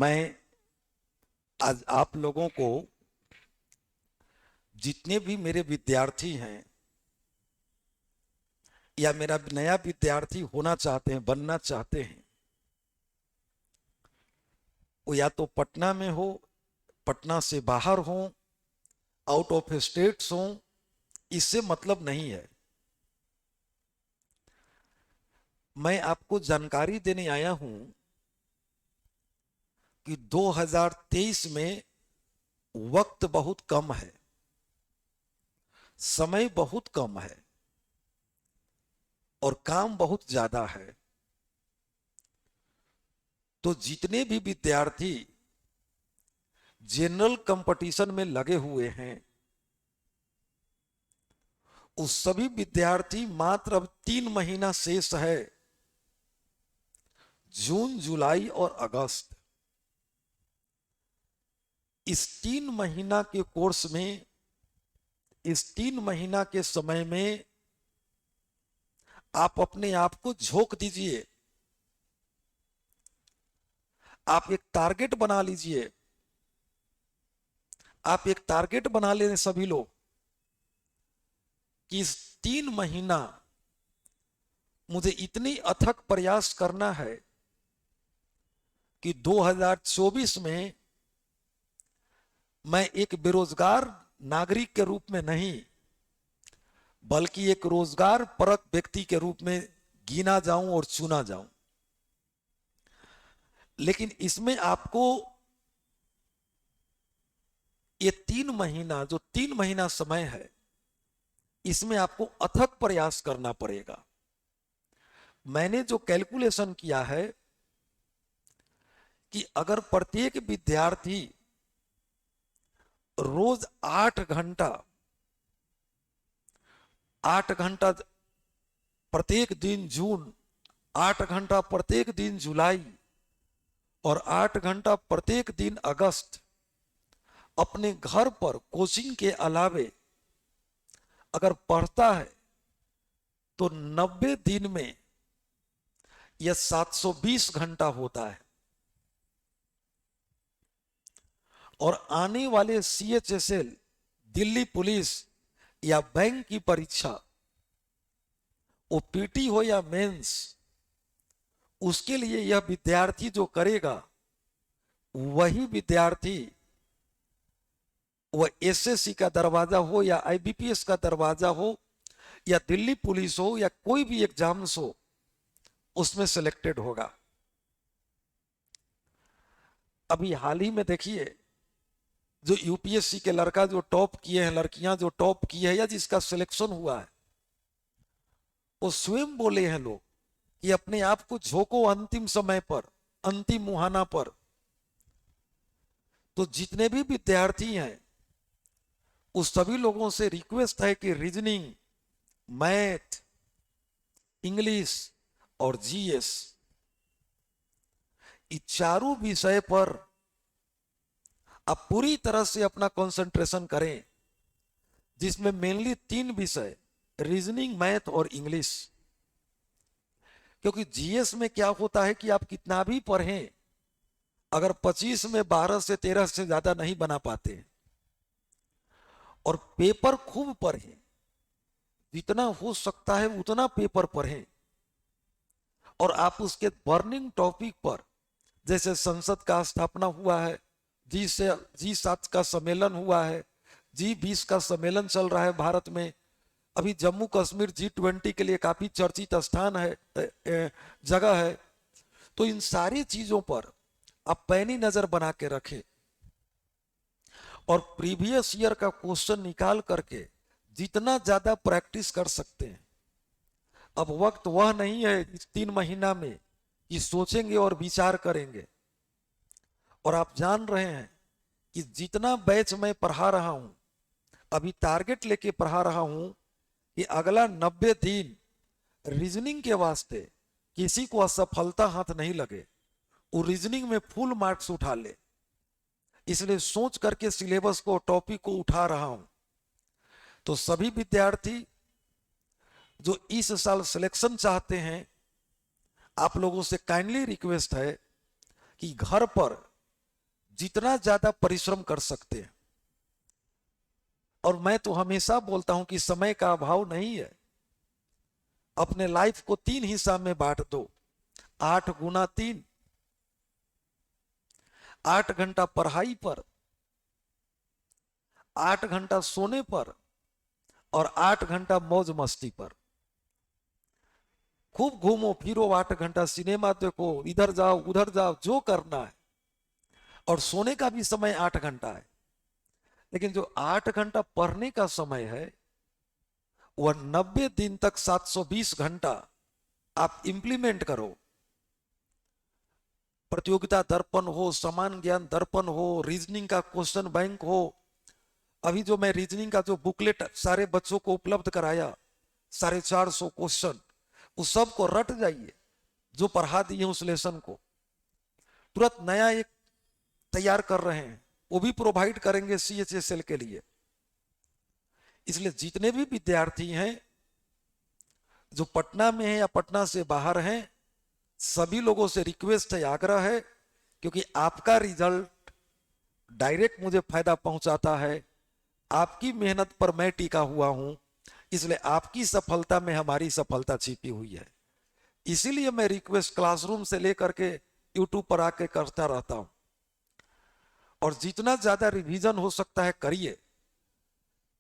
मैं आज आप लोगों को, जितने भी मेरे विद्यार्थी हैं या मेरा नया विद्यार्थी होना चाहते हैं, बनना चाहते हैं, वो या तो पटना में हो, पटना से बाहर हो, आउट ऑफ स्टेट्स हो, इससे मतलब नहीं है। मैं आपको जानकारी देने आया हूं कि 2023 में वक्त बहुत कम है, समय बहुत कम है और काम बहुत ज्यादा है। तो जितने भी विद्यार्थी जनरल कंपटीशन में लगे हुए हैं, उस सभी विद्यार्थी मात्र अब 3 महीना शेष है, जून, जुलाई और अगस्त। इस 3 महीना के कोर्स में, इस 3 महीना के समय में आप अपने आप को झोंक दीजिए। आप एक टारगेट बना लीजिए। आप एक टारगेट बना लें सभी लोग कि इस 3 महीना मुझे इतनी अथक प्रयास करना है कि 2024 में मैं एक बेरोजगार नागरिक के रूप में नहीं, बल्कि एक रोजगार परक व्यक्ति के रूप में गिना जाऊं और चुना जाऊं। लेकिन इसमें आपको ये 3 महीना, जो 3 महीना समय है, इसमें आपको अथक प्रयास करना पड़ेगा। मैंने जो कैलकुलेशन किया है कि अगर प्रत्येक विद्यार्थी रोज 8 घंटा, 8 घंटा प्रत्येक दिन जून, 8 घंटा प्रत्येक दिन जुलाई और 8 घंटा प्रत्येक दिन अगस्त अपने घर पर कोचिंग के अलावे अगर पढ़ता है तो 90 दिन में यह 720 घंटा होता है। और आने वाले CHSL, दिल्ली पुलिस या बैंक की परीक्षा, वो PT हो या मेंस, उसके लिए यह विद्यार्थी जो करेगा, वही विद्यार्थी, वह SSC का दरवाजा हो या IBPS का दरवाजा हो या दिल्ली पुलिस हो या कोई भी एग्जाम्स हो, उसमें सिलेक्टेड होगा। अभी हाल ही में देखिए, जो UPSC के लड़का जो टॉप किए हैं, लड़कियां जो टॉप की है या जिसका सिलेक्शन हुआ है, वो स्वयं बोले हैं लोग कि अपने आप को झोंको अंतिम समय पर, अंतिम मुहाना पर। तो जितने भी विद्यार्थी हैं, उस सभी लोगों से रिक्वेस्ट है कि रीजनिंग, मैथ, इंग्लिश और GS, इस चारों विषय पर आप पूरी तरह से अपना कंसंट्रेशन करें, जिसमें मेनली 3 विषय, रीजनिंग, मैथ और इंग्लिश। क्योंकि GS में क्या होता है कि आप कितना भी पढ़ें, अगर 25 में 12 से 13 से ज्यादा नहीं बना पाते, और पेपर खूब पढ़ें, जितना हो सकता है उतना पेपर पढ़ें, और आप उसके बर्निंग टॉपिक पर, जैसे संसद का स्थापना हुआ है, G7 का सम्मेलन हुआ है, G20 का सम्मेलन चल रहा है भारत में, अभी जम्मू कश्मीर G20 के लिए काफी चर्चित स्थान है, जगह है। तो इन सारी चीजों पर आप पैनी नजर बना के रखें और प्रीवियस ईयर का क्वेश्चन निकाल करके जितना ज्यादा प्रैक्टिस कर सकते हैं। अब वक्त वह नहीं है इस 3 महीना में कि सोचेंगे और विचार करेंगे। और आप जान रहे हैं कि जितना बैच मैं पढ़ा रहा हूं, अभी टारगेट लेके पढ़ा रहा हूं कि अगला 90 दिन रीजनिंग के वास्ते किसी को असफलता हाथ नहीं लगे, वो रीजनिंग में फुल मार्क्स उठा ले। इसलिए सोच करके सिलेबस को, टॉपिक को उठा रहा हूं। तो सभी विद्यार्थी जो इस साल सिलेक्शन चाहते हैं, आप लोगों से काइंडली रिक्वेस्ट है कि घर पर जितना ज्यादा परिश्रम कर सकते हैं। और मैं तो हमेशा बोलता हूं कि समय का अभाव नहीं है। अपने लाइफ को 3 हिस्सा में बांट दो। 8 गुना 3, 8 घंटा पढ़ाई पर, 8 घंटा सोने पर, और 8 घंटा मौज मस्ती पर। खूब घूमो फिरो, 8 घंटा सिनेमा देखो, इधर जाओ उधर जाओ, जो करना है। और सोने का भी समय 8 घंटा है। लेकिन जो 8 घंटा पढ़ने का समय है, वह 90 दिन तक 720 घंटा आप इंप्लीमेंट करो। प्रतियोगिता दर्पण हो, समान ज्ञान दर्पण हो, रीजनिंग का क्वेश्चन बैंक हो। अभी जो मैं रीजनिंग का जो बुकलेट सारे बच्चों को उपलब्ध कराया, 450 क्वेश्चन, उस सब को रट जाइए। जो पढ़ा दिए उस लेसन को तुरंत नया एक तैयार कर रहे हैं, वो भी प्रोवाइड करेंगे CHSL के लिए। इसलिए जितने भी विद्यार्थी हैं जो पटना में हैं या पटना से बाहर हैं, सभी लोगों से रिक्वेस्ट है, आग्रह है, क्योंकि आपका रिजल्ट डायरेक्ट मुझे फायदा पहुंचाता है। आपकी मेहनत पर मैं टिका हुआ हूं, इसलिए आपकी सफलता में हमारी सफलता छिपी हुई है। इसीलिए मैं रिक्वेस्ट क्लासरूम से लेकर के यूट्यूब पर आके करता रहता हूं। और जितना ज्यादा रिवीजन हो सकता है करिए।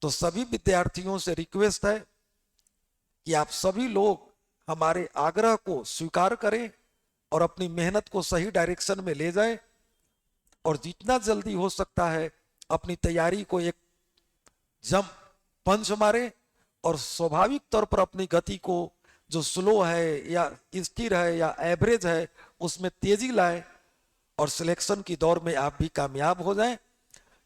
तो सभी विद्यार्थियों से रिक्वेस्ट है कि आप सभी लोग हमारे आग्रह को स्वीकार करें और अपनी मेहनत को सही डायरेक्शन में ले जाएं, और जितना जल्दी हो सकता है अपनी तैयारी को एक जंप पंच मारे, और स्वाभाविक तौर पर अपनी गति को जो स्लो है या स्थिर है या एवरेज है उसमें तेजी लाए, और सिलेक्शन की दौड़ में आप भी कामयाब हो जाएं।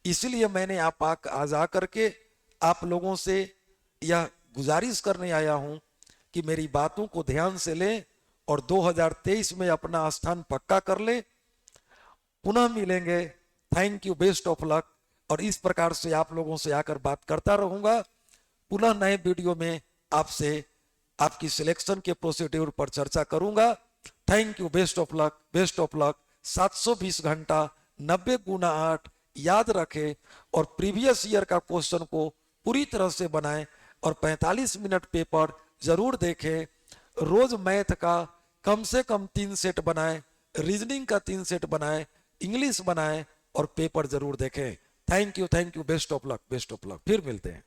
इसलिए मैंने आज आकर के आप लोगों से यह गुजारिश करने आया हूं कि मेरी बातों को ध्यान से लें और 2023 में अपना स्थान पक्का कर लें। पुनः मिलेंगे। Thank you, best of luck. और इस प्रकार से आप लोगों से आकर बात करता रहूंगा। पुनः नए वीडियो में आपसे आपकी सिलेक्शन के प्रोसीड्यूर पर चर्चा करूंगा। Thank you, best of luck, best of luck. 720 घंटा 90 गुना 8 याद रखें और प्रीवियस ईयर का क्वेश्चन को पूरी तरह से बनाएं और 45 मिनट पेपर जरूर देखें। रोज मैथ का कम से कम 3 सेट बनाएं, रीजनिंग का 3 सेट बनाएं, इंग्लिश बनाएं और पेपर जरूर देखें। Thank you, best of luck, best of luck. फिर मिलते हैं।